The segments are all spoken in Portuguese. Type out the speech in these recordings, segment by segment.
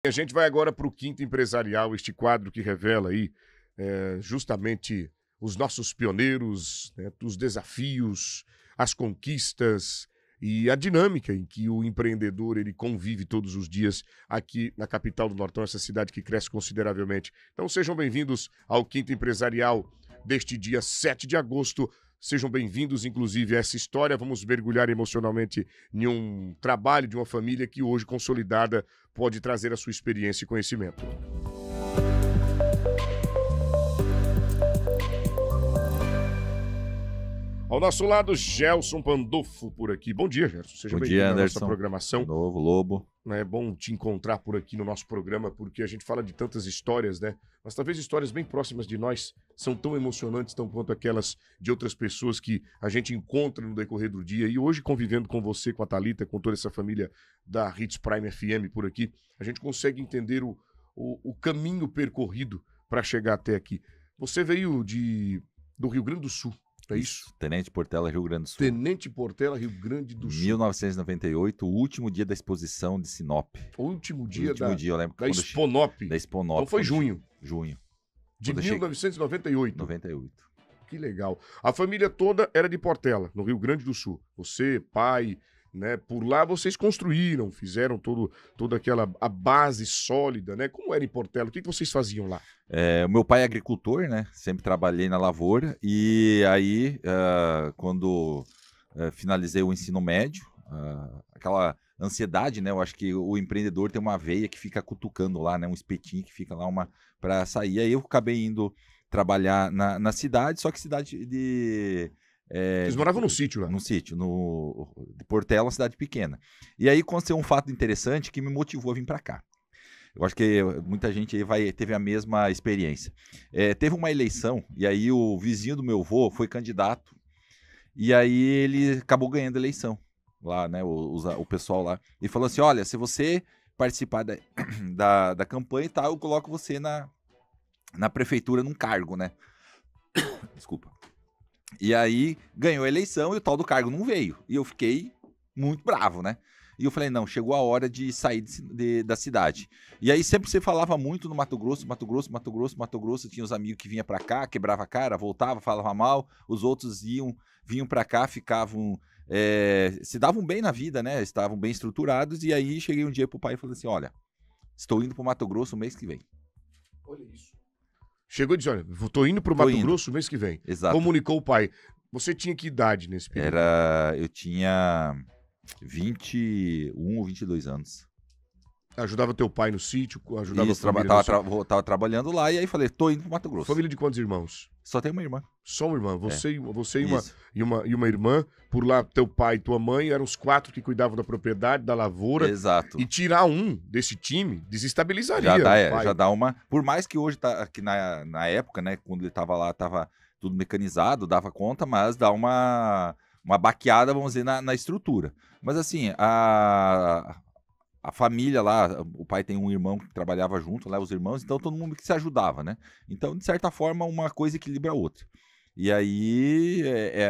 A gente vai agora para o Quinto Empresarial, este quadro que revela aí justamente os nossos pioneiros, né, os desafios, as conquistas e a dinâmica em que o empreendedor ele convive todos os dias aqui na capital do Nortão, essa cidade que cresce consideravelmente. Então sejam bem-vindos ao Quinto Empresarial deste dia 7 de agosto. Sejam bem-vindos, inclusive, a essa história. Vamos mergulhar emocionalmente em um trabalho de uma família que hoje, consolidada, pode trazer a sua experiência e conhecimento. Ao nosso lado, Gelson Pandolfo por aqui. Bom dia, Gelson. Seja bem-vindo à nossa programação. De novo, Lobo. É bom te encontrar por aqui no nosso programa, porque a gente fala de tantas histórias, né? Mas talvez histórias bem próximas de nós são tão emocionantes, tão quanto aquelas de outras pessoas que a gente encontra no decorrer do dia. E hoje, convivendo com você, com a Thalita, com toda essa família da Hits Prime FM por aqui, a gente consegue entender o caminho percorrido para chegar até aqui. Você veio do Rio Grande do Sul. É isso? Tenente Portela, Rio Grande do Sul. Tenente Portela, Rio Grande do Sul. 1998, o último dia da exposição de Sinop. O último dia eu lembro da Exponop. Da Exponop. Então foi junho. Junho. De 1998. 98. Que legal. A família toda era de Portela, no Rio Grande do Sul. Você, pai, né? Por lá vocês construíram, fizeram toda a base sólida, né? Como era em Portela? O que vocês faziam lá? O meu pai é agricultor, né? Sempre trabalhei na lavoura. E aí, quando finalizei o ensino médio, aquela ansiedade, né? Eu acho que o empreendedor tem uma veia que fica cutucando lá, né? Um espetinho que fica lá para sair. Aí eu acabei indo trabalhar na cidade, só que cidade de... Vocês moravam no sítio lá? No sítio, de Portela, uma cidade pequena. E aí aconteceu um fato interessante que me motivou a vir para cá. Eu acho que muita gente aí teve a mesma experiência. Teve uma eleição, e aí o vizinho do meu avô foi candidato, e aí ele acabou ganhando a eleição, lá, né, o pessoal lá. E falou assim, olha, se você participar da campanha e tal, eu coloco você na prefeitura num cargo, né? Desculpa. E aí ganhou a eleição e o tal do cargo não veio. E eu fiquei muito bravo, né? E eu falei, não, chegou a hora de sair da cidade. E aí sempre você falava muito no Mato Grosso, Mato Grosso, Mato Grosso, Mato Grosso. Tinha os amigos que vinham pra cá, quebrava a cara, voltava, falava mal. Os outros vinham pra cá, ficavam... se davam bem na vida, né? Estavam bem estruturados. E aí cheguei um dia pro pai e falei assim, olha, estou indo pro Mato Grosso o mês que vem. Olha isso. Chegou e disse, olha, tô indo pro Mato Grosso o mês que vem. Exato. Comunicou o pai. Você tinha que idade nesse período? Eu tinha 21 ou 22 anos. Ajudava teu pai no sítio? Ajudava Isso, a família tava trabalhando lá e aí falei, tô indo pro Mato Grosso. Família de quantos irmãos? Só tem uma irmã. Só uma irmã. Você e uma irmã. Por lá, teu pai e tua mãe eram os 4 que cuidavam da propriedade, da lavoura. Exato. E tirar um desse time desestabilizaria. Já dá uma... Por mais que hoje, aqui na época, né, quando ele tava lá, tava tudo mecanizado, dava conta, mas dá uma baqueada, vamos dizer, na estrutura. Mas assim, a família lá, o pai tem um irmão que trabalhava junto, lá os irmãos, então todo mundo que se ajudava, né? Então, de certa forma, uma coisa equilibra a outra. E aí,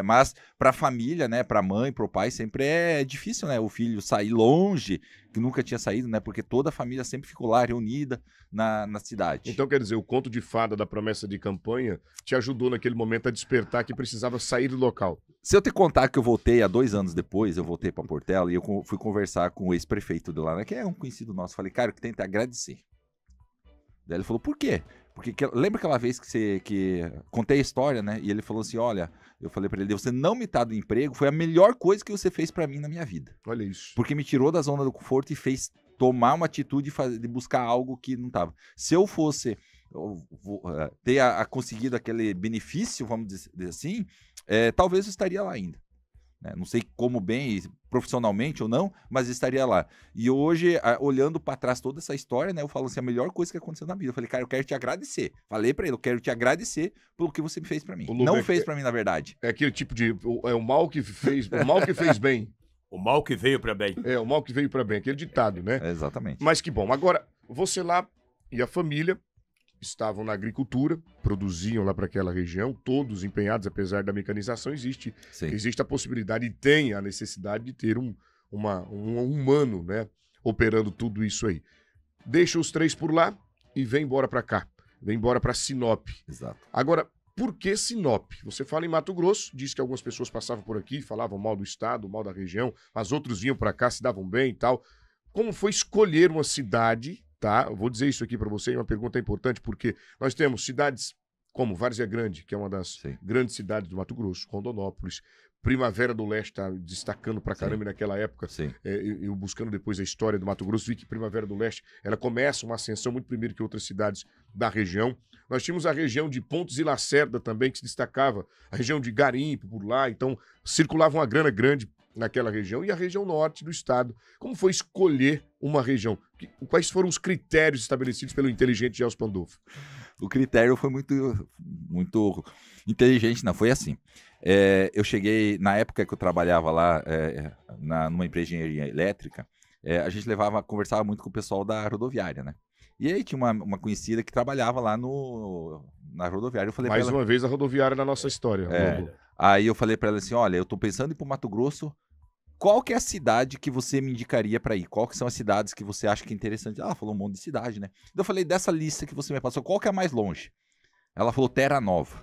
mas para a família, né, para a mãe, para o pai, sempre é difícil, né, o filho sair longe, que nunca tinha saído, né, porque toda a família sempre ficou lá reunida na cidade. Então, quer dizer, o conto de fada da promessa de campanha te ajudou naquele momento a despertar que precisava sair do local. Se eu te contar que eu voltei há 2 anos depois, eu voltei para Portela e eu fui conversar com o ex-prefeito de lá, né, que é um conhecido nosso, falei, cara, que tem que agradecer. Daí ele falou, por quê? Porque lembra aquela vez que contei a história, né? E ele falou assim, olha, eu falei pra ele, você não me tá do emprego, foi a melhor coisa que você fez pra mim na minha vida. Olha isso. Porque me tirou da zona do conforto e fez tomar uma atitude de buscar algo que não tava. Se eu fosse ter conseguido aquele benefício, vamos dizer assim, talvez eu estaria lá ainda. Não sei como bem, profissionalmente ou não, mas estaria lá. E hoje, olhando para trás toda essa história, né, eu falo assim, a melhor coisa que aconteceu na vida. Eu falei, cara, eu quero te agradecer. Falei para ele, eu quero te agradecer pelo que você fez para mim. Não fez para mim, na verdade. É aquele tipo de... o mal que fez bem. O mal que veio para bem. O mal que veio para bem. Aquele ditado, né? Exatamente. Mas que bom. Agora, você lá e a família estavam na agricultura, produziam lá para aquela região, todos empenhados, apesar da mecanização, existe a possibilidade e tem a necessidade de ter um humano, né, operando tudo isso aí. deixa os 3 por lá e vem embora para cá. Vem embora para Sinop. Exato. Agora, por que Sinop? Você fala em Mato Grosso, diz que algumas pessoas passavam por aqui, falavam mal do estado, mal da região, mas outros vinham para cá, se davam bem e tal. Como foi escolher uma cidade, tá? Eu vou dizer isso aqui para você, é uma pergunta importante, porque nós temos cidades como Várzea Grande, que é uma das grandes cidades do Mato Grosso, Rondonópolis, Primavera do Leste está destacando pra caramba naquela época. Eu buscando depois a história do Mato Grosso, vi que Primavera do Leste, ela começa uma ascensão muito primeiro que outras cidades da região. Nós tínhamos a região de Pontes e Lacerda também, que se destacava, a região de Garimpo por lá, então circulava uma grana grande naquela região, e a região norte do estado. Como foi escolher uma região? Quais foram os critérios estabelecidos pelo inteligente Gelson Pandolfo? O critério foi muito inteligente, não, foi assim. Eu cheguei, na época que eu trabalhava lá numa empresa de engenharia elétrica, a gente conversava muito com o pessoal da rodoviária, né? E aí tinha uma conhecida que trabalhava lá na rodoviária. Eu falei Mais pra ela, uma vez a rodoviária na nossa história. Aí eu falei pra ela assim, olha, eu tô pensando em ir pro Mato Grosso, qual que é a cidade que você me indicaria pra ir? Qual que são as cidades que você acha que é interessante? Ela falou um monte de cidade, né? Então eu falei, dessa lista que você me passou, qual que é a mais longe? Ela falou, Terra Nova.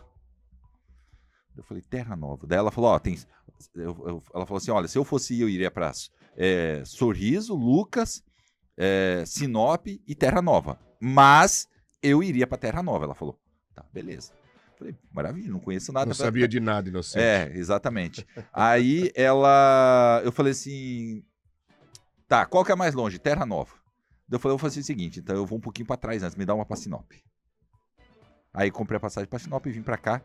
Eu falei, Terra Nova. Daí ela falou, ela falou assim, olha, se eu fosse eu iria pra Sorriso, Lucas, Sinop e Terra Nova. Mas eu iria pra Terra Nova, ela falou. Tá, beleza. Falei, maravilha, não conheço nada. Não sabia de nada, inocente. Exatamente. Aí eu falei assim, tá, qual que é mais longe? Terra Nova. Eu falei, eu vou fazer o seguinte, então eu vou um pouquinho pra trás antes, me dá uma pra Sinop. Aí comprei a passagem pra Sinop e vim pra cá.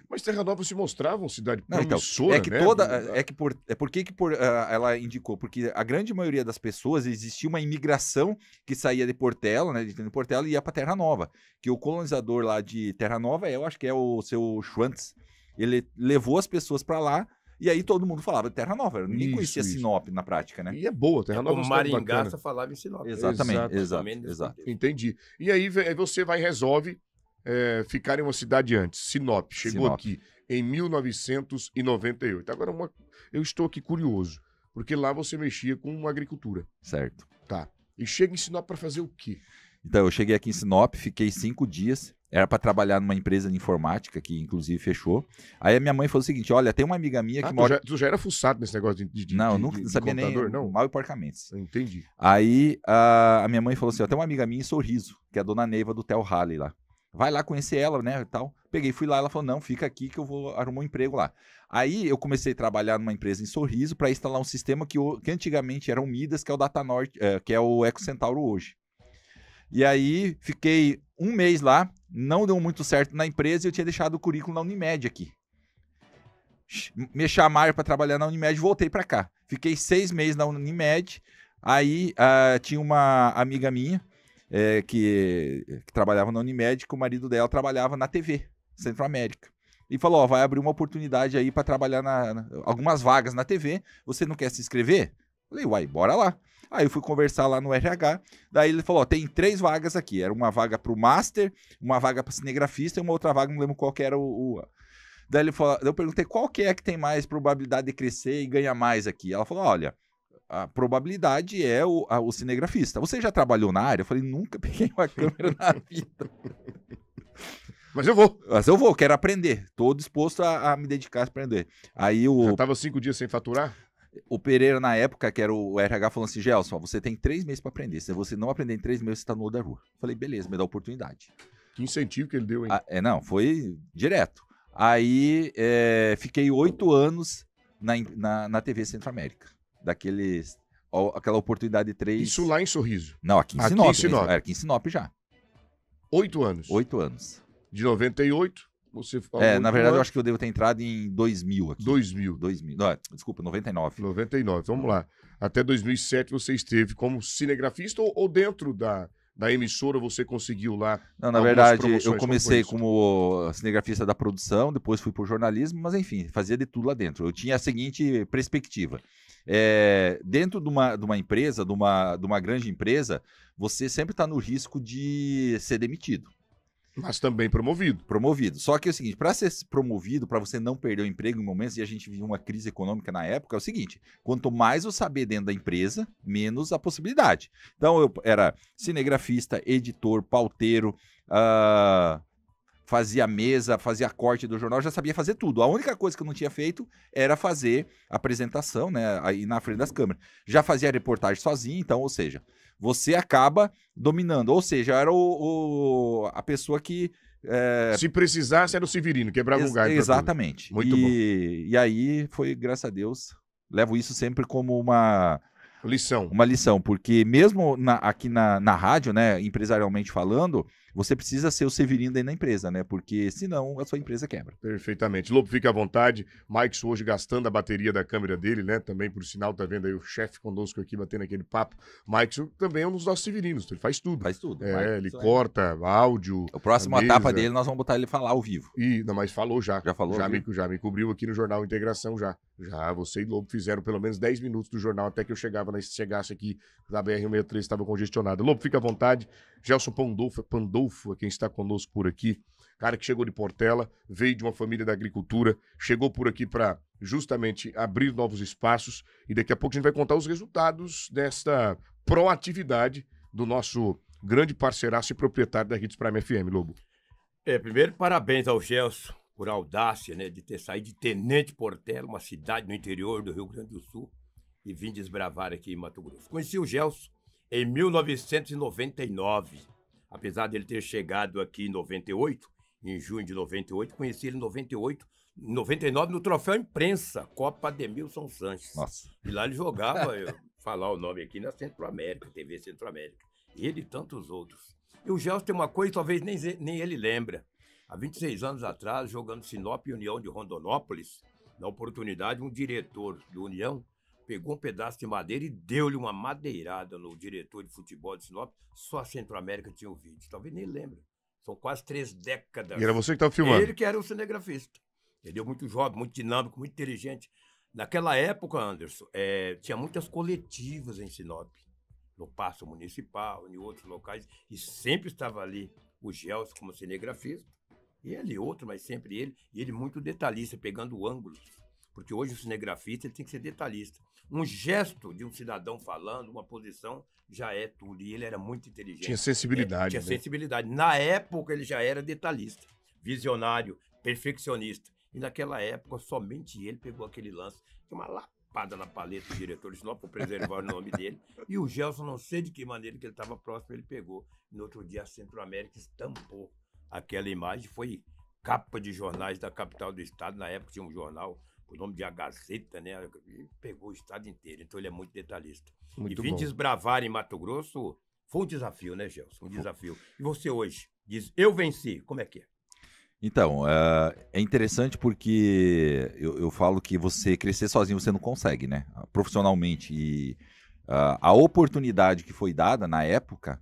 Mas Terra Nova se mostrava uma cidade promissora, né? Ela indicou, porque a grande maioria das pessoas, existia uma imigração que saía de Portela, né, de Portela, e ia para Terra Nova, que o colonizador lá de Terra Nova, eu acho que é o seu Schwantz, ele levou as pessoas para lá, e aí todo mundo falava de Terra Nova, ninguém conhecia Sinop na prática, né? E é boa, Terra Nova. O Maringá falava em Sinop. Exatamente, exato. Entendi. E aí você resolve ficar em uma cidade antes, Sinop. Chegou aqui em 1998. Agora, eu estou aqui curioso, porque lá você mexia com uma agricultura. Certo. Tá. E chega em Sinop para fazer o quê? Então, eu cheguei aqui em Sinop, fiquei 5 dias, era para trabalhar numa empresa de informática, que inclusive fechou. Aí a minha mãe falou o seguinte, olha, tem uma amiga minha que mora... Tu já era fuçado nesse negócio Não, nunca sabia nem, não? mal e porcamente. Entendi. Aí a minha mãe falou assim, ó, tem uma amiga minha em Sorriso, que é a dona Neiva do Tel Halley lá. Vai lá conhecer ela, né, e tal. Peguei, fui lá, ela falou, não, fica aqui que eu vou arrumar um emprego lá. Aí eu comecei a trabalhar numa empresa em Sorriso para instalar um sistema que antigamente era o Midas, que é o Datanord, que é o EcoCentauro hoje. E aí fiquei 1 mês lá, não deu muito certo na empresa e eu tinha deixado o currículo na Unimed aqui. Me chamaram para trabalhar na Unimed e voltei para cá. Fiquei 6 meses na Unimed, aí tinha uma amiga minha, que trabalhava na Unimed, que o marido dela trabalhava na TV, Centro-América. E falou, ó, vai abrir uma oportunidade aí para trabalhar algumas vagas na TV, você não quer se inscrever? Falei, uai, bora lá. Aí eu fui conversar lá no RH, daí ele falou, ó, tem 3 vagas aqui, era uma vaga para o Master, uma vaga para cinegrafista e uma outra vaga, não lembro qual que era Daí ele falou, eu perguntei, qual que é que tem mais probabilidade de crescer e ganhar mais aqui? Ela falou, olha, a probabilidade é o cinegrafista. Você já trabalhou na área? Eu falei, nunca peguei uma câmera na vida. Mas eu vou. Mas eu vou, quero aprender. Estou disposto a me dedicar a aprender. Aí Já estava 5 dias sem faturar? O Pereira, na época, que era o RH, falou assim, Gelson, você tem 3 meses para aprender. Se você não aprender em 3 meses, você está no olho da rua. Eu falei, beleza, me dá a oportunidade. Que incentivo que ele deu, hein? Não, foi direto. Aí fiquei 8 anos na TV Centro-América. Aquela oportunidade de 3... Isso lá em Sorriso? Não, aqui em Sinop. Aqui em Sinop já. 8 anos? 8 anos. De 98, você falou... na verdade, eu acho que eu devo ter entrado em 2000 aqui. 2000. Não, desculpa, 99. 99, vamos lá. Até 2007 você esteve como cinegrafista ou dentro da emissora você conseguiu lá? Não, na verdade, eu comecei como cinegrafista da produção, depois fui pro jornalismo, mas enfim, fazia de tudo lá dentro. Eu tinha a seguinte perspectiva. Dentro de uma empresa, de uma grande empresa, você sempre está no risco de ser demitido. Mas também promovido. Promovido. Só que é o seguinte, para ser promovido, para você não perder o emprego em momentos, e a gente vivia uma crise econômica na época, é o seguinte, quanto mais eu saber dentro da empresa, menos a possibilidade. Então eu era cinegrafista, editor, pauteiro, fazia mesa, fazia corte do jornal, já sabia fazer tudo. A única coisa que eu não tinha feito era fazer apresentação, né, aí na frente das câmeras. Já fazia reportagem sozinho, então, ou seja, você acaba dominando. Ou seja, era a pessoa que... Se precisasse, era o Severino, quebrava um galho. Exatamente. Muito bom. E aí foi, graças a Deus, levo isso sempre como uma lição, porque mesmo aqui na rádio, né, empresarialmente falando, você precisa ser o Severino dentro da empresa, né? Porque senão a sua empresa quebra. Perfeitamente. Lobo, fica à vontade. Mike hoje gastando a bateria da câmera dele, né? Também, por sinal, tá vendo aí o chefe conosco aqui batendo aquele papo. Mike também é um dos nossos Severinos, ele faz tudo. Faz tudo. Ele corta áudio. O próximo etapa dele, nós vamos botar ele falar ao vivo. Não, mas falou já. Já falou? Já me cobriu aqui no Jornal Integração já. Já, você e Lobo fizeram pelo menos 10 minutos do jornal até que eu chegasse aqui da BR-163, estava congestionado. Lobo, fica à vontade. Gelson Pandolfo é quem está conosco por aqui. Cara que chegou de Portela, veio de uma família da agricultura, chegou por aqui para justamente abrir novos espaços e daqui a pouco a gente vai contar os resultados desta proatividade do nosso grande parceiraço e proprietário da Hits Prime FM, Lobo. Primeiro, parabéns ao Gelson por audácia, né, de ter saído de Tenente Portela, uma cidade no interior do Rio Grande do Sul, e vim desbravar aqui em Mato Grosso. Conheci o Gelson em 1999, apesar dele ter chegado aqui em 98, em junho de 98, conheci ele em 99 no Troféu Imprensa, Copa Ademilson Sanches. Nossa. E lá ele jogava, eu falar o nome aqui, na Centro-América, TV Centro-América. Ele e tantos outros. E o Gelson tem uma coisa que talvez nem ele lembra. Há 26 anos atrás, jogando Sinop e União de Rondonópolis, na oportunidade, um diretor do União pegou um pedaço de madeira e deu-lhe uma madeirada no diretor de futebol de Sinop. Só a Centro-América tinha o vídeo. Talvez nem lembre. São quase 3 décadas. E era você que estava filmando? Ele que era o cinegrafista. Entendeu? Muito jovem, muito dinâmico, muito inteligente. Naquela época, Anderson, tinha muitas coletivas em Sinop. No Paço Municipal, em outros locais. E sempre estava ali o Gelson como cinegrafista. E ele outro, mas sempre ele. E ele muito detalhista, pegando ângulos. Porque hoje o cinegrafista ele tem que ser detalhista. Um gesto de um cidadão falando, uma posição, já é tudo. E ele era muito inteligente. Tinha sensibilidade. Tinha sensibilidade. Na época ele já era detalhista, visionário, perfeccionista. E naquela época somente ele pegou aquele lance. Tinha uma lapada na paleta do diretor de Sinop, para preservar o nome dele. E o Gelson, não sei de que maneira que ele estava próximo, ele pegou. No outro dia a Centro-América estampou aquela imagem. Foi capa de jornais da capital do estado. Na época tinha um jornal o nome de A Gazeta, né? Ele pegou o estado inteiro, então ele é muito detalhista. Muito e vir bom. desbravar em Mato Grosso foi um desafio, né, Gelson? Um desafio. E você hoje diz, eu venci, como é que é? Então, é interessante porque eu falo que você crescer sozinho você não consegue, né? Profissionalmente. E a oportunidade que foi dada na época,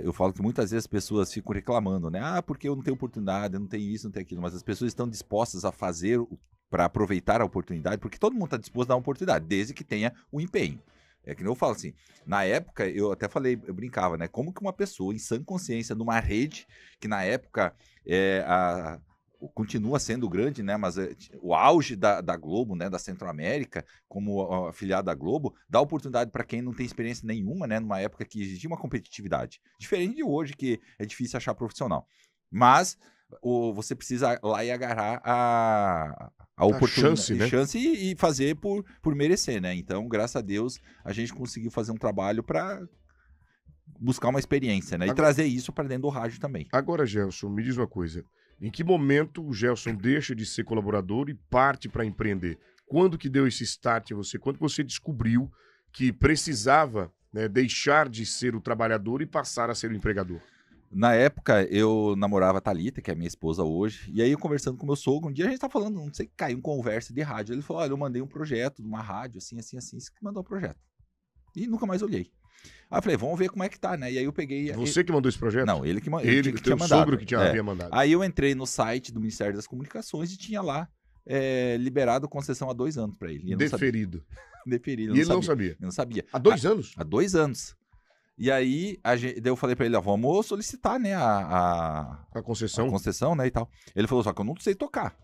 eu falo que muitas vezes as pessoas ficam reclamando, né? Ah, porque eu não tenho oportunidade, eu não tenho isso, não tenho aquilo. Mas as pessoas estão dispostas a fazer para aproveitar a oportunidade, porque todo mundo está disposto a dar uma oportunidade, desde que tenha o empenho. É que nem eu falo assim, na época, eu até falei, eu brincava, né? Como que uma pessoa em sã consciência, numa rede, que na época continua sendo grande, né? Mas o auge da Globo, né? Da Centro-América, como afiliado da Globo, dá oportunidade para quem não tem experiência nenhuma, né? Numa época que existia uma competitividade. Diferente de hoje, que é difícil achar profissional. Mas você precisa lá e agarrar a oportunidade, chance e fazer por merecer, né? Então, graças a Deus, a gente conseguiu fazer um trabalho para buscar uma experiência, né? E trazer isso para dentro do rádio também. Agora, Gelson, me diz uma coisa. Em que momento o Gelson deixa de ser colaborador e parte para empreender? Quando que deu esse start em você? Quando você descobriu que precisava, né, deixar de ser o trabalhador e passar a ser o empregador? Na época, eu namorava a Thalita, que é minha esposa hoje, e aí eu conversando com meu sogro, um dia a gente tá falando, não sei, caiu em conversa de rádio. Ele falou, olha, eu mandei um projeto de uma rádio, assim, assim, assim, você que mandou o projeto. E nunca mais olhei. Aí eu falei, vamos ver como é que tá, né? E aí eu peguei... Você que mandou esse projeto? Não, ele que tinha mandado. Sogro que havia mandado. Aí eu entrei no site do Ministério das Comunicações e tinha lá liberado concessão há 2 anos para ele. Deferido. Deferido. E ele não sabia? Eu não sabia. Há 2 anos? Há 2 anos. E aí, daí eu falei pra ele, ó, vamos solicitar, né, A a concessão. concessão, né, e tal. Ele falou, só que eu não sei tocar.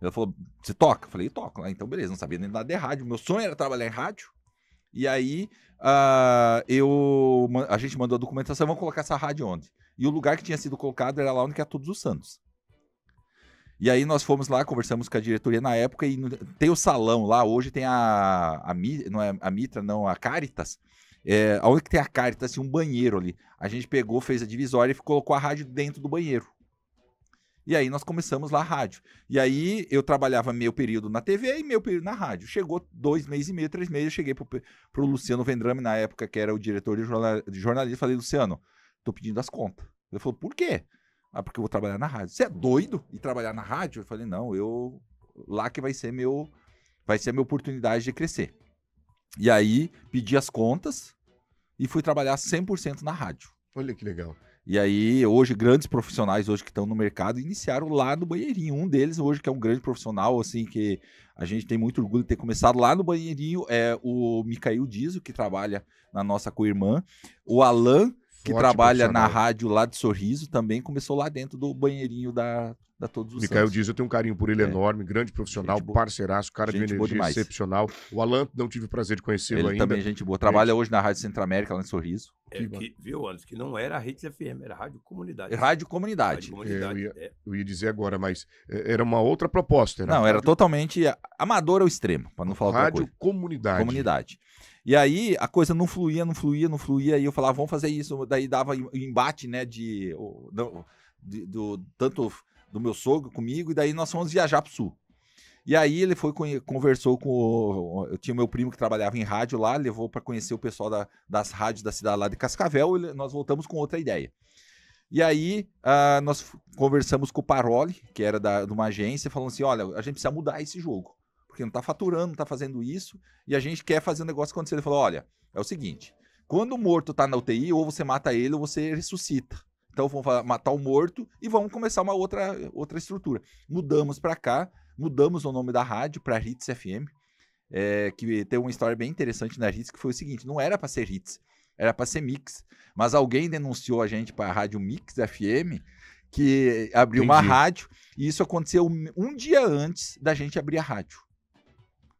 Ele falou, você toca? Eu falei, toco. Ah, então beleza, não sabia nem nada de rádio. Meu sonho era trabalhar em rádio. E aí, a gente mandou a documentação, vamos colocar essa rádio onde? E o lugar que tinha sido colocado era lá onde que é Todos os Santos. E aí nós fomos lá, conversamos com a diretoria na época, e tem o salão lá, hoje tem não é a Mitra, não, a Caritas. Onde que tem a Caritas, tinha um banheiro ali. A gente pegou, fez a divisória e colocou a rádio dentro do banheiro. E aí nós começamos lá a rádio. E aí eu trabalhava meio período na TV e meio período na rádio. Chegou 2 meses e meio, 3 meses, eu cheguei pro Luciano Vendrame, na época, que era o diretor de jornalismo, falei, Luciano, tô pedindo as contas. Ele falou, por quê? Ah, porque eu vou trabalhar na rádio. Você é doido ir trabalhar na rádio? Eu falei, não, lá que vai ser a minha oportunidade de crescer. E aí pedi as contas e fui trabalhar 100% na rádio. Olha que legal. E aí, hoje, grandes profissionais hoje que estão no mercado iniciaram lá no Banheirinho. Um deles hoje, que é um grande profissional, assim, que a gente tem muito orgulho de ter começado lá no Banheirinho, é o Micael Dizo, que trabalha na nossa co-irmã. O Alan, que trabalha na rádio lá de Sorriso, também começou lá dentro do Banheirinho da Todos os Micael Santos. Diz, eu tenho um carinho por ele enorme, grande profissional, parceiraço, cara de energia excepcional. O Alan, não tive o prazer de conhecê-lo ainda. Ele também é gente boa. Trabalha hoje na Rádio Centro-América, lá em Sorriso. Viu, Anderson, que não era a Hits FM, era a Rádio Comunidade. Rádio Comunidade. Eu ia dizer agora, mas era uma outra proposta. Não, era totalmente amador ao extremo, para não falar outra coisa. Rádio Comunidade. E aí a coisa não fluía, e eu falava, vamos fazer isso. Daí dava embate, né, tanto do meu sogro comigo, e daí nós fomos viajar pro sul. E aí ele conversou com eu tinha meu primo que trabalhava em rádio lá, levou para conhecer o pessoal das rádios da cidade lá de Cascavel, e nós voltamos com outra ideia. E aí nós conversamos com o Paroli, que era de uma agência, falando assim, olha, a gente precisa mudar esse jogo, porque não tá faturando, não tá fazendo isso, e a gente quer fazer um negócio acontecer. Ele falou, olha, é o seguinte, quando o morto tá na UTI, ou você mata ele, ou você ressuscita. Então vamos matar o morto e vamos começar uma outra estrutura. Mudamos para cá, mudamos o nome da rádio para Hits FM, que tem uma história bem interessante na Hits, que foi o seguinte, não era para ser Hits, era para ser Mix, mas alguém denunciou a gente para a rádio Mix FM, que abriu uma rádio, e isso aconteceu um dia antes da gente abrir a rádio.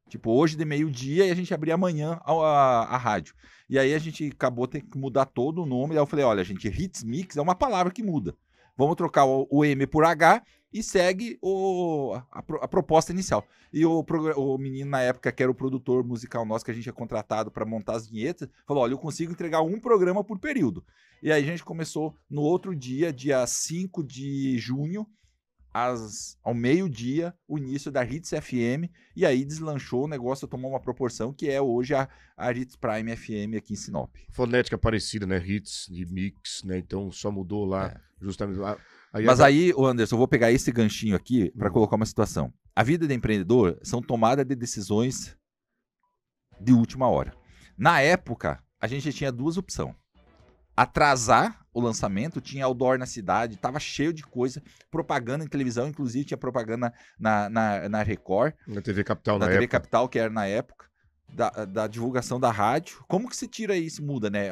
Tipo, hoje de meio-dia e a gente abria amanhã a rádio. E aí a gente acabou tendo que mudar todo o nome. Aí eu falei, olha, gente, Hits Mix é uma palavra que muda. Vamos trocar o M por H e segue a proposta inicial. E o menino na época, que era o produtor musical nosso, que a gente tinha contratado para montar as vinhetas, falou, olha, eu consigo entregar um programa por período. E aí a gente começou no outro dia 5 de junho, ao meio-dia, o início da Hits FM, e aí deslanchou o negócio, tomou uma proporção que é hoje a Hits Prime FM aqui em Sinop. Fonética parecida, né? Hits de Mix, né? Então só mudou lá, justamente. Mas aí, Anderson, eu vou pegar esse ganchinho aqui para colocar uma situação. A vida de empreendedor são tomada de decisões de última hora. Na época, a gente tinha duas opções. Atrasar o lançamento, tinha outdoor na cidade, tava cheio de coisa, propaganda em televisão, inclusive tinha propaganda na Record. Na TV Capital, na TV Capital, que era na época, da divulgação da rádio. Como que se tira isso, muda, né?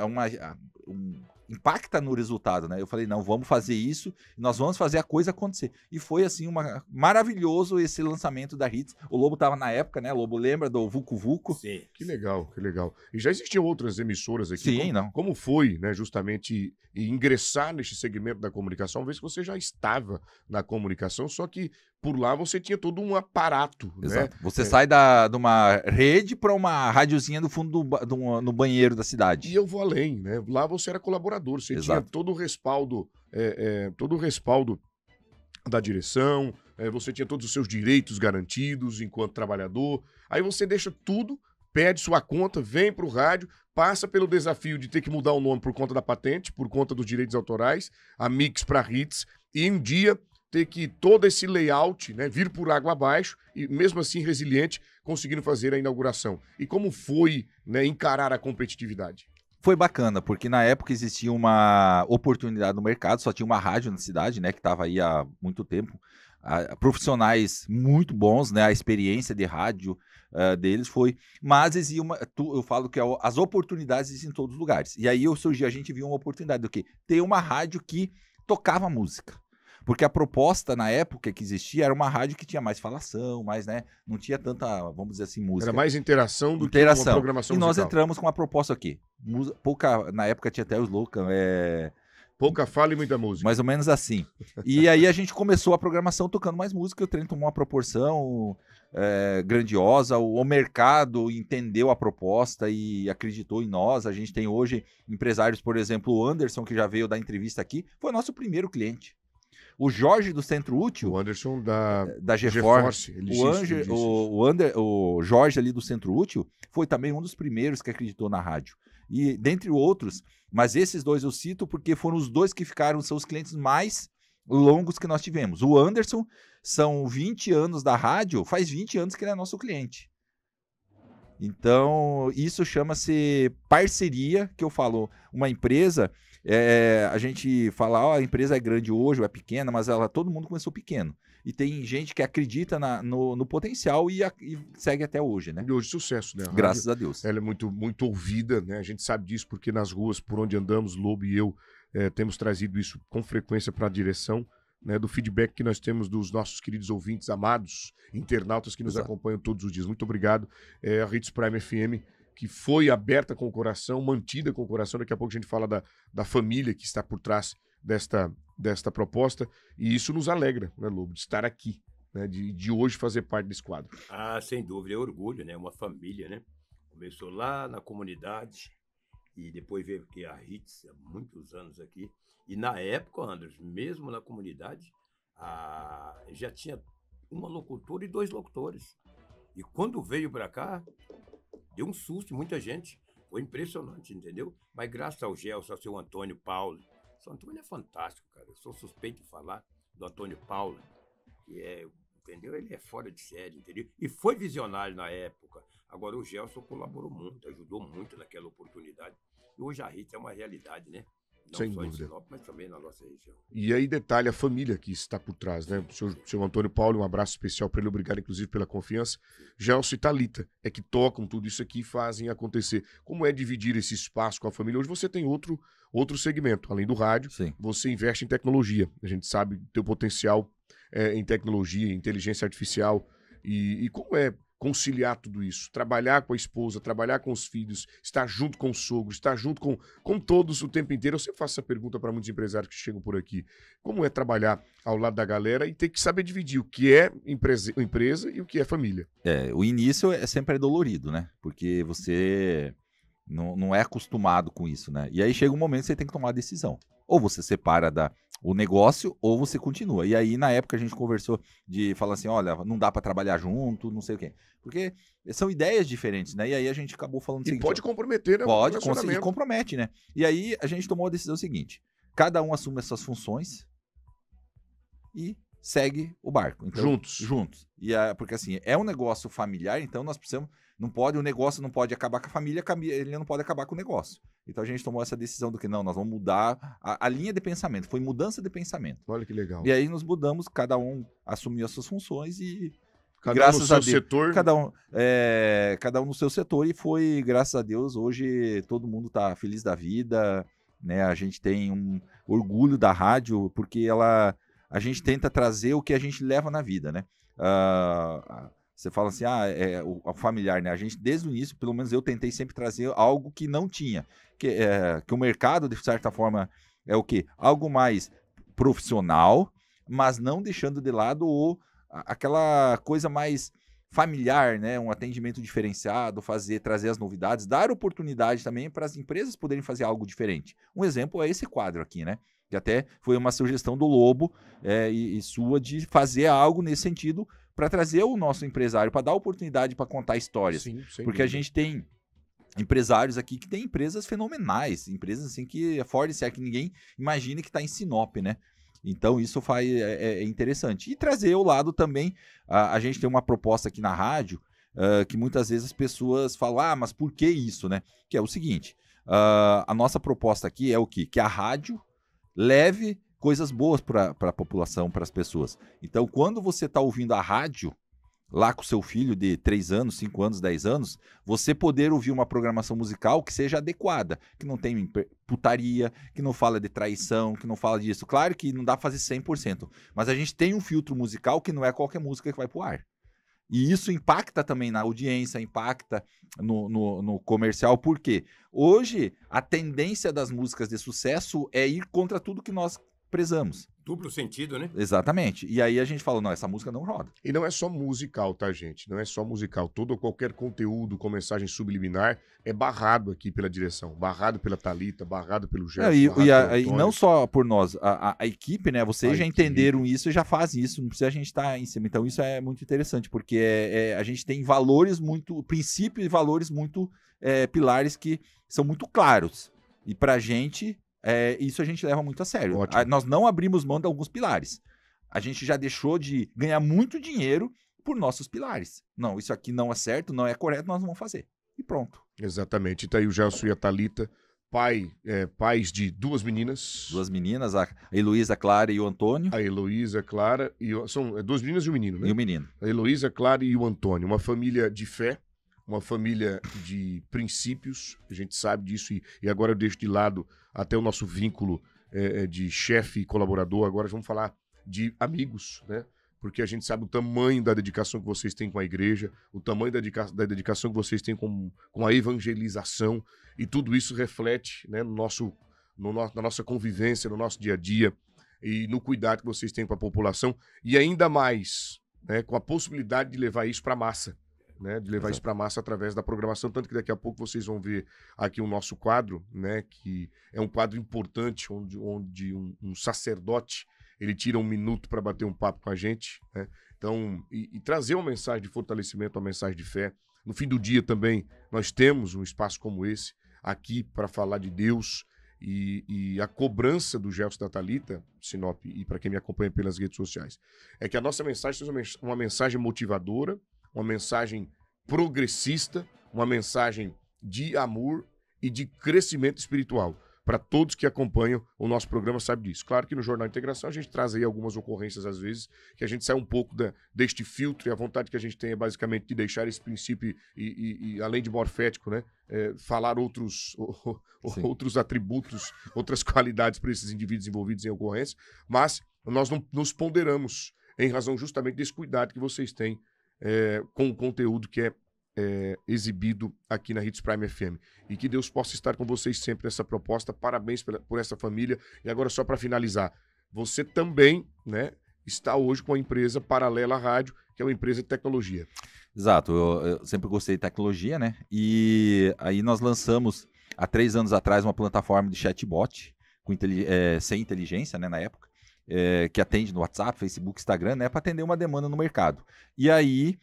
Impacta no resultado, né? Eu falei, não, vamos fazer isso, nós vamos fazer a coisa acontecer. E foi, assim, maravilhoso esse lançamento da Hits. O Lobo tava na época, né? O Lobo lembra do Vucu Vucu? Sim. Que legal, que legal. E já existiam outras emissoras aqui. Sim, como foi, né, justamente ingressar neste segmento da comunicação, uma vez que você já estava na comunicação, só que por lá você tinha todo um aparato. Exato. Né? Você sai de uma rede para uma rádiozinha do fundo no banheiro da cidade. E eu vou além, né? Lá você era colaborador, você tinha todo o respaldo, da direção, você tinha todos os seus direitos garantidos enquanto trabalhador. Aí você deixa tudo, pede sua conta, vem para o rádio, passa pelo desafio de ter que mudar o nome por conta da patente, por conta dos direitos autorais, a Mix para Hits, e um dia ter que todo esse layout, né, vir por água abaixo e mesmo assim resiliente, conseguindo fazer a inauguração. E como foi, né, encarar a competitividade? Foi bacana, porque na época existia uma oportunidade no mercado, só tinha uma rádio na cidade, né, que estava aí há muito tempo, profissionais muito bons, né, a experiência de rádio, deles foi... Mas existia eu falo que as oportunidades existem em todos os lugares. E aí a gente viu uma oportunidade do quê? Ter uma rádio que tocava música. Porque a proposta na época que existia era uma rádio que tinha mais falação, mais, né? Não tinha tanta, vamos dizer assim, música. Era mais interação do que uma programação musical. E nós entramos com uma proposta aqui. Na época tinha até o slogan, pouca fala e muita música. Mais ou menos assim. E aí a gente começou a programação tocando mais música, o trem tomou uma proporção grandiosa, o mercado entendeu a proposta e acreditou em nós. A gente tem hoje empresários, por exemplo, o Anderson, que já veio dar entrevista aqui, foi nosso primeiro cliente. O Jorge do Centro Útil. O Anderson da GeForce. O Jorge ali do Centro Útil foi também um dos primeiros que acreditou na rádio. E dentre outros, mas esses dois eu cito porque foram os dois que são os clientes mais longos que nós tivemos. O Anderson, são 20 anos da rádio, faz 20 anos que ele é nosso cliente. Então, isso chama-se parceria, que eu falo, uma empresa... a gente fala, a empresa é grande hoje ou é pequena, mas todo mundo começou pequeno. E tem gente que acredita no potencial e segue até hoje, né? E hoje sucesso, né? Graças a Deus. Ela é muito, muito ouvida, né? A gente sabe disso porque nas ruas por onde andamos, Lobo e eu, temos trazido isso com frequência para a direção, né? Do feedback que nós temos dos nossos queridos ouvintes, amados, internautas que nos acompanham todos os dias. Muito obrigado. A Hits Prime FM, que foi aberta com o coração, mantida com o coração. Daqui a pouco a gente fala da família que está por trás desta proposta, e isso nos alegra, né, Lobo, de estar aqui, né, de hoje fazer parte desse quadro. Ah, sem dúvida, é orgulho, né, uma família, né, começou lá na comunidade, e depois veio aqui a Hits, há muitos anos aqui, e na época, Andros, mesmo na comunidade, já tinha uma locutora e 2 locutores, e quando veio para cá, deu um susto em muita gente, foi impressionante, entendeu? Mas graças ao Gelson, ao seu Antônio Paulo, o seu Antônio é fantástico, cara. Eu sou suspeito de falar do Antônio Paulo, que entendeu? Ele é fora de série, entendeu? E foi visionário na época. Agora o Gelson colaborou muito, ajudou muito naquela oportunidade. E hoje a Hits é uma realidade, né? Não sem só dúvida. Em Sinop, mas também na nossa região. E aí detalhe a família que está por trás, né? O seu Antônio Paulo, um abraço especial para ele, obrigado inclusive pela confiança. Gelson e Thalita, que tocam tudo isso aqui e fazem acontecer. Como é dividir esse espaço com a família? Hoje você tem outro segmento, além do rádio. Sim. Você investe em tecnologia. A gente sabe do teu potencial em tecnologia, inteligência artificial. E como é conciliar tudo isso? Trabalhar com a esposa, trabalhar com os filhos, estar junto com o sogro, estar junto com todos o tempo inteiro. Eu sempre faço essa pergunta para muitos empresários que chegam por aqui. Como é trabalhar ao lado da galera e ter que saber dividir o que é empresa e o que é família? O início sempre dolorido, né? Porque você não é acostumado com isso, né? E aí chega um momento que você tem que tomar a decisão. Ou você separa o negócio ou você continua. E aí, na época, a gente conversou de falar assim, olha, não dá para trabalhar junto, não sei o quê. Porque são ideias diferentes, né? E aí a gente acabou falando o seguinte... pode comprometer, né? Pode, e compromete, né? E aí a gente tomou a decisão seguinte, cada um assume as suas funções e segue o barco. Então, juntos. Porque assim, é um negócio familiar, então nós precisamos... o negócio não pode acabar com a família, ele não pode acabar com o negócio. Então a gente tomou essa decisão do que não, nós vamos mudar a linha de pensamento, foi mudança de pensamento. Olha que legal. E aí nós mudamos, cada um assumiu as suas funções e graças a Deus, setor. Cada um no seu setor, e foi, graças a Deus, hoje todo mundo está feliz da vida, né? A gente tem um orgulho da rádio, porque a gente tenta trazer o que a gente leva na vida, né? Você fala assim, o familiar, né? A gente, desde o início, pelo menos eu tentei sempre trazer algo que não tinha. Que o mercado, de certa forma, é o quê? Algo mais profissional, mas não deixando de lado aquela coisa mais familiar, né? Um atendimento diferenciado, trazer as novidades, dar oportunidade também para as empresas poderem fazer algo diferente. Um exemplo é esse quadro aqui, né? Que até foi uma sugestão do Lobo e sua de fazer algo nesse sentido, para trazer o nosso empresário, para dar oportunidade para contar histórias. Sim, porque a gente tem empresários aqui que têm empresas fenomenais, empresas assim que é fora de série, que ninguém imagina que está em Sinop, né? Então isso é interessante. E trazer o lado também, a gente tem uma proposta aqui na rádio, que muitas vezes as pessoas falam, mas por que isso, né? Que é o seguinte, a nossa proposta aqui é o quê? Que a rádio leve coisas boas para a população, para as pessoas. Então, quando você está ouvindo a rádio, lá com o seu filho de 3 anos, 5 anos, 10 anos, você poder ouvir uma programação musical que seja adequada, que não tem putaria, que não fala de traição, que não fala disso. Claro que não dá pra fazer 100%, mas a gente tem um filtro musical que não é qualquer música que vai pro ar. E isso impacta também na audiência, impacta no comercial, porque hoje a tendência das músicas de sucesso é ir contra tudo que nós prezamos. Duplo sentido, né? Exatamente. E aí a gente fala, não, essa música não roda. E não é só musical, tá, gente? Não é só musical. Todo ou qualquer conteúdo com mensagem subliminar é barrado aqui pela direção. Barrado pela Thalita, barrado pelo Gerson. E não só por nós, a equipe, né? Vocês já entenderam isso e já fazem isso. Não precisa a gente estar em cima. Então isso é muito interessante, porque a gente tem valores muito, princípios e valores muito pilares que são muito claros. E pra gente... isso a gente leva muito a sério. Nós não abrimos mão de alguns pilares. A gente já deixou de ganhar muito dinheiro por nossos pilares. Não, isso aqui não é certo, não é correto, nós não vamos fazer. E pronto. Exatamente. E tá aí o Gelson e a Thalita, pais de 2 meninas. 2 meninas, a Heloísa, Clara e o Antônio. A Heloísa, Clara e... São 2 meninas e um menino, né? E o menino. A Heloísa, Clara e o Antônio. Uma família de fé, uma família de princípios, a gente sabe disso, e agora eu deixo de lado até o nosso vínculo de chefe e colaborador. Agora vamos falar de amigos, né? Porque a gente sabe o tamanho da dedicação que vocês têm com a igreja, o tamanho da dedicação que vocês têm com a evangelização, e tudo isso reflete, né, na nossa convivência, no nosso dia a dia, e no cuidado que vocês têm com a população, e ainda mais, né, com a possibilidade de levar isso para a massa. Né, de levar isso para a massa através da programação, tanto que daqui a pouco vocês vão ver aqui o nosso quadro, né, que é um quadro importante, onde um sacerdote, ele tira 1 minuto para bater um papo com a gente, né, então, e trazer uma mensagem de fortalecimento, uma mensagem de fé. No fim do dia também, nós temos um espaço como esse, aqui para falar de Deus, e a cobrança do Gelson da Thalita, Sinop, e para quem me acompanha pelas redes sociais, é que a nossa mensagem seja uma mensagem motivadora, uma mensagem progressista, uma mensagem de amor e de crescimento espiritual. Para todos que acompanham o nosso programa, sabe disso. Claro que no Jornal Integração a gente traz aí algumas ocorrências, às vezes, que a gente sai um pouco deste filtro, e a vontade que a gente tem é basicamente de deixar esse princípio e além de morfético, né, falar outros atributos, outras qualidades para esses indivíduos envolvidos em ocorrência, mas nós não nos ponderamos em razão justamente desse cuidado que vocês têm com o conteúdo que é exibido aqui na Hits Prime FM. E que Deus possa estar com vocês sempre nessa proposta. Parabéns por essa família. E agora, só para finalizar, você também, né, está hoje com a empresa paralela à rádio, que é uma empresa de tecnologia. Exato, eu sempre gostei de tecnologia, né? E aí nós lançamos, há 3 anos atrás, uma plataforma de chatbot sem inteligência, né, na época. Que atende no WhatsApp, Facebook, Instagram, né, para atender uma demanda no mercado. E aí,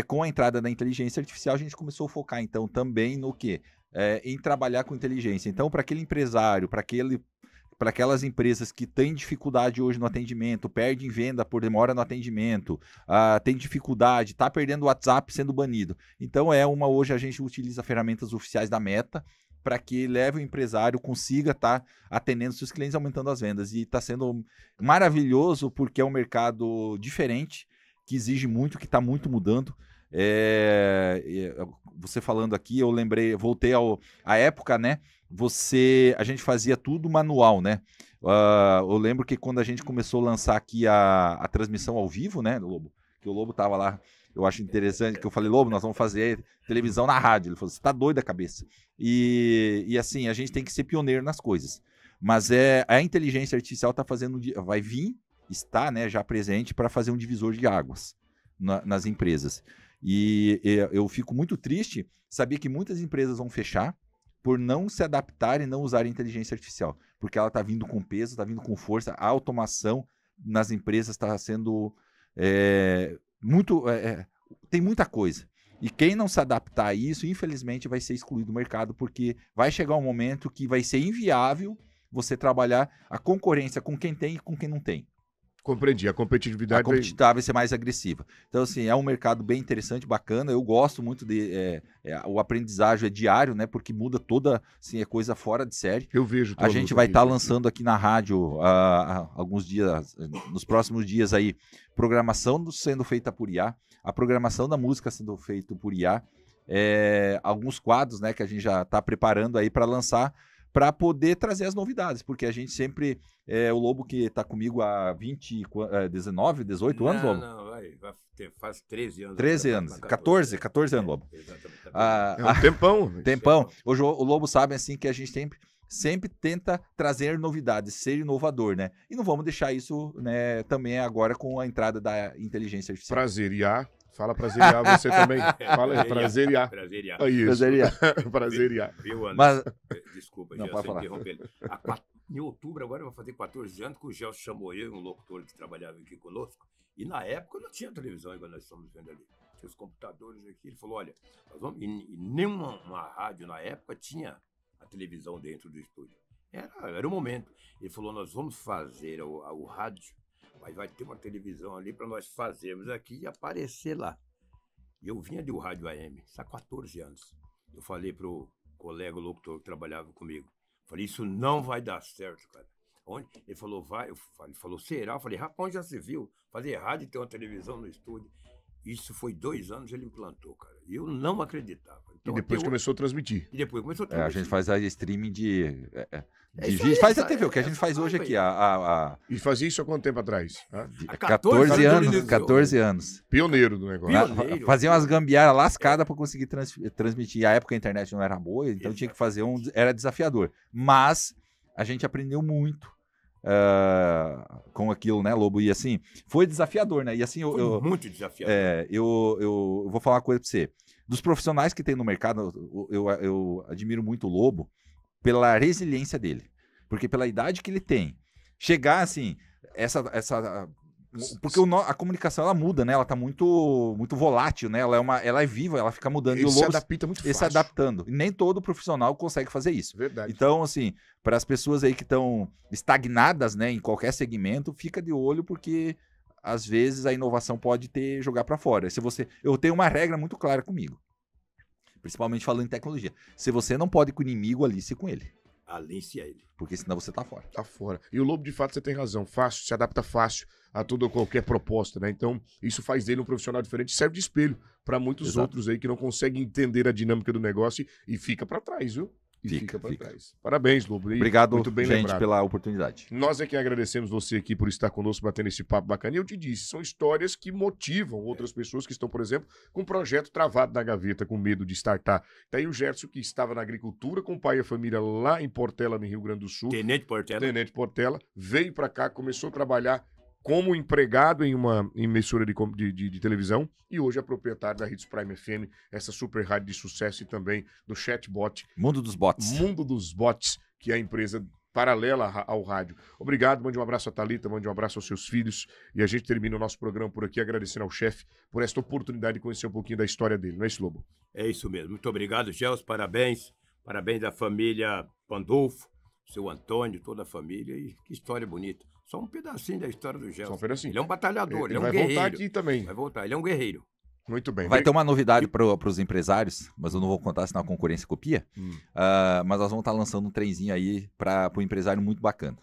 com a entrada da inteligência artificial, a gente começou a focar, então, também no quê? Em trabalhar com inteligência. Então, para aquele empresário, para aquelas empresas que têm dificuldade hoje no atendimento, perdem venda por demora no atendimento, tem dificuldade, está perdendo o WhatsApp sendo banido. Então, hoje a gente utiliza ferramentas oficiais da Meta, para que leve o empresário, consiga estar atendendo seus clientes, aumentando as vendas. E está sendo maravilhoso, porque é um mercado diferente, que exige muito, que está muito mudando. Você falando aqui, eu voltei à época, né? A gente fazia tudo manual, né? Eu lembro que quando a gente começou a lançar aqui a transmissão ao vivo, né, Lobo? Que o Lobo estava lá. Eu acho interessante que eu falei, Lobo, nós vamos fazer televisão na rádio. Ele falou, você tá doido da cabeça. E assim, a gente tem que ser pioneiro nas coisas. Mas a inteligência artificial vai vir, está, né, já presente para fazer um divisor de águas nas empresas. E eu fico muito triste saber que muitas empresas vão fechar por não se adaptar e não usar inteligência artificial. Porque ela está vindo com peso, está vindo com força. A automação nas empresas está sendo... tem muita coisa. E quem não se adaptar a isso, infelizmente, vai ser excluído do mercado, porque vai chegar um momento que vai ser inviável você trabalhar a concorrência com quem tem e com quem não tem. Compreendi. A competitividade... A competitividade vai ser mais agressiva. Então, assim, é um mercado bem interessante, bacana. Eu gosto muito de... o aprendizagem é diário, né? Porque muda toda... Assim, é coisa fora de série. Eu vejo. A gente vai estar lançando aqui na rádio alguns dias, nos próximos dias aí, programação sendo feita por IA, a programação da música sendo feita por IA, alguns quadros, né, que a gente já está preparando aí para lançar, para poder trazer as novidades, porque a gente sempre, o Lobo que está comigo há 19, 18 anos, Lobo? Não, faz 13 anos. 13 anos, 14 anos, Lobo. Exatamente. É um tempão. Tempão. Hoje o Lobo sabe, assim, que a gente sempre tenta trazer novidades, ser inovador, né? E não vamos deixar isso, né, também agora com a entrada da inteligência artificial. Prazer, IA. Fala prazer, IA, você também. Fala aí, prazer, IA. Prazer, IA. Prazer, IA. Prazer, IA. Viu, Anderson? Mas... Desculpa, não, Gelson, pode interromper ele. Em outubro, agora vai fazer 14 anos, que o Gelson chamou eu, um locutor que trabalhava aqui conosco, e na época não tinha televisão igual nós estamos vendo ali. Tinha os computadores aqui. Ele falou, olha, nós vamos... E nenhuma rádio na época tinha a televisão dentro do estúdio. Era o momento. Ele falou, nós vamos fazer o rádio, mas vai ter uma televisão ali para nós fazermos aqui e aparecer lá. E eu vinha do rádio AM, há 14 anos. Eu falei pro colega locutor que trabalhava comigo, falei, isso não vai dar certo, cara. Onde? Ele falou, vai. Ele falou, será? Eu falei, rapaz, onde já se viu fazer rádio e ter uma televisão no estúdio? Isso foi 2 anos, ele implantou, cara. E eu não acreditava. Então, e depois começou a transmitir. A gente faz a streaming de faz a TV, o que a gente faz hoje aqui. E fazia isso há quanto tempo atrás? 14 anos. 14 anos. Pioneiro do negócio. Fazia umas gambiarras lascadas para conseguir transmitir. A época a internet não era boa, então tinha que fazer era desafiador. Mas a gente aprendeu muito com aquilo, né, Lobo? E assim, foi desafiador, né? E assim, foi muito desafiador. Eu vou falar uma coisa para você. Dos profissionais que tem no mercado, eu admiro muito o Lobo pela resiliência dele. Porque pela idade que ele tem, chegar assim, porque a comunicação ela muda, né? Ela tá muito volátil, né? Ela é viva, ela fica mudando. Ele se adapta muito fácil. Se adaptando. E nem todo profissional consegue fazer isso. Verdade. Então, assim, para as pessoas aí que estão estagnadas, né, em qualquer segmento, fica de olho porque às vezes a inovação pode jogar para fora. Eu tenho uma regra muito clara comigo, principalmente falando em tecnologia. Se você não pode ir com o inimigo, alice com ele. Alice a ele. Porque senão você tá fora. Tá fora. E o Lobo, de fato, você tem razão. Fácil, se adapta fácil a toda ou qualquer proposta, né? Então, isso faz dele um profissional diferente, serve de espelho para muitos outros aí que não conseguem entender a dinâmica do negócio e fica para trás, viu? Fica para trás. Parabéns, Lobo. Obrigado, muito bem gente, lembrado. pela oportunidade. Nós é que agradecemos você aqui por estar conosco, batendo esse papo bacana. E eu te disse, são histórias que motivam outras pessoas que estão, por exemplo, com um projeto travado na gaveta, com medo de startar. Daí o Gerson, que estava na agricultura com o pai e a família lá em Portela, no Rio Grande do Sul. Tenente Portela. Veio para cá, começou a trabalhar como empregado em uma emissora de televisão e hoje é proprietário da Hits Prime FM, essa super rádio de sucesso e também do Chatbot. Mundo dos Bots. Mundo dos Bots, que é a empresa paralela ao rádio. Obrigado, mande um abraço a Thalita, mande um abraço aos seus filhos e a gente termina o nosso programa por aqui agradecendo ao chefe por esta oportunidade de conhecer um pouquinho da história dele, não é isso, Lobo? É isso mesmo. Muito obrigado, Gelson, parabéns. Parabéns da família Pandolfo, seu Antônio, toda a família e que história bonita. Só um pedacinho da história do Gelson. Só um pedacinho. Ele é um batalhador, ele é um vai guerreiro. voltar aqui também. Vai voltar, ele é um guerreiro. Muito bem. Vai ter uma novidade para os empresários, mas eu não vou contar, senão a concorrência copia. Mas nós vamos estar lançando um trenzinho aí para o empresário muito bacana.